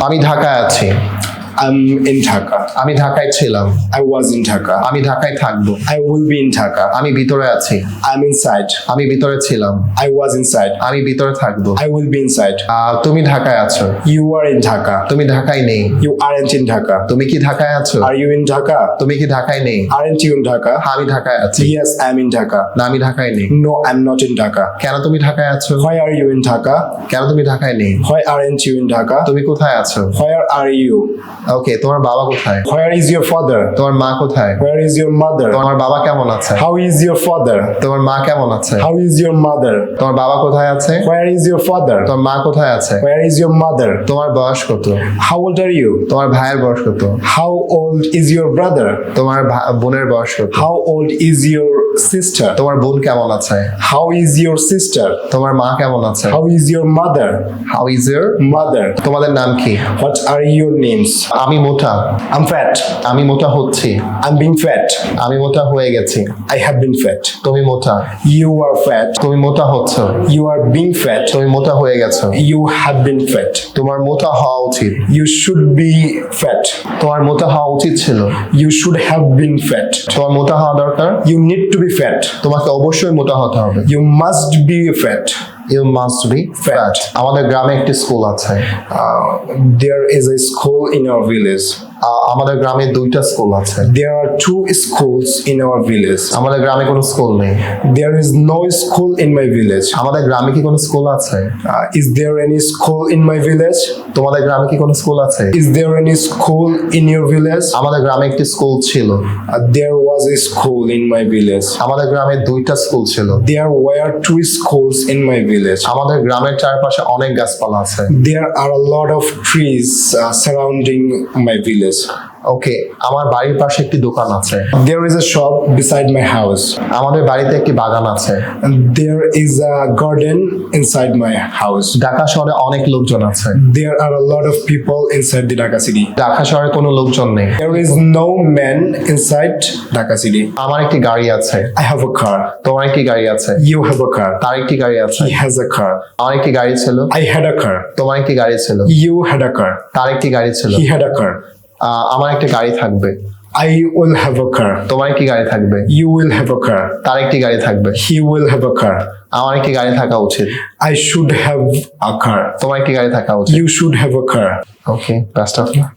আমি ঢাকায় আছি। I'm in Dhaka. আমি ঢাকায় ছিলাম। I was in Dhaka. আমি ঢাকায় থাকবো। I will be in Dhaka. আমি ভিতরে আছি। I'm inside. আমি ভিতরে ছিলাম। I was inside. আমি ভিতরে থাকবো। I will be inside. তুমি ঢাকায় আছো। You are in Dhaka. তুমি ঢাকায় নেই। You aren't in Dhaka. তুমি কি ঢাকায় আছো? Are you in Dhaka? তুমি কি ঢাকায় নেই? Aren't you in Dhaka? আমি ঢাকায় আছি। Yes, I'm in Dhaka. না, আমি ঢাকায় নেই। No, I'm not in Dhaka. কেন তুমি ঢাকায় আছো? Why are you in Dhaka? কেন তুমি ঢাকায় নেই? Why aren't you in Dhaka? তুমি কোথায় আছো? Where are you? ওকে, তোমার বাবা কোথায়? Where is your father? তোমার মা কোথায়? Where is your mother? তোমার বাবা কেমন আছে? How is your father? তোমার মা কেমন আছে? How is your mother? তোমার বাবা কোথায় আছে? Where is your father? তোমার মা কোথায় আছে? Where is your mother? তোমার বয়স কত? How old are you? তোমার ভাইয়ের বয়স কত? How old is your brother? তোমার বোনের বয়স কত? How old is your sister? তোমার বোন কেমন আছে? How is your sister? তোমার মা কেমন আছে? How is your mother? How is your Mother. তোমাদের নাম কি? What are your names? আমি মোটা। I'm fat. আমি মোটা হচ্ছি। I'm being fat. আমি মোটা হয়ে গেছি। I have been fat. তুমি মোটা। You are fat. তুমি মোটা হচ্ছ। You are being fat. তুমি মোটা হয়ে গেছো। You have been fat. তোমার মোটা হওয়া উচিত। You should be fat. তোমার মোটা হওয়া উচিত ছিল। You should have been fat. তোমার মোটা হওয়া দরকার। You need to be fat. তোমাকে অবশ্যই মোটা হতে হবে। You must be fat. You must be fat. আমাদের গ্রামে একটি স্কুল আছে। There is a school in our village. আমাদের গ্রামে দুইটা স্কুল আছে। There are 2 schools in our village. আমাদের গ্রামে কোনো স্কুল নেই। There is no school in my village. আমাদের গ্রামে কি কোনো স্কুল আছে? Is there any school in my village? তোমাদের গ্রামে কি কোনো স্কুল আছে? Is there any school in your village? আমাদের গ্রামে একটি স্কুল ছিল। There was a school in my village. আমাদের গ্রামে দুইটা স্কুল ছিল। There were 2 schools in my village. আমাদের গ্রামের চারপাশে অনেক গাছপালা আছে। There are a lot of trees surrounding my village. ওকে, আমার বাড়ির পাশে একটি দোকান আছে। There is a shop beside my house. আমাদের বাড়িতে একটি বাগান আছে। There is a garden inside my house. Dhaka শহরে অনেক লোকজন আছে। There are a lot of people inside the Dhaka city. Dhaka শহরে কোনো লোকজন নেই। There is no man inside Dhaka city. আমার একটি গাড়ি আছে। I have a car. তোমার একটি গাড়ি আছে। You have a car. তার একটি গাড়ি আছে। He has a car. আমার একটি গাড়ি ছিল। I had a car. তোমার একটি গাড়ি ছিল। You had a car. তার একটি গাড়ি ছিল। He had a car. আমার একটা গাড়ি থাকবে। I will have a car. তোমার একটি গাড়ি থাকবে। You will have a car. তার একটি গাড়ি থাকবে। He will have a car. আমার একটি গাড়ি থাকা উচিত। I should have a car. তোমার একটি গাড়ি থাকা উচিত। You should have a car. Okay, best of luck.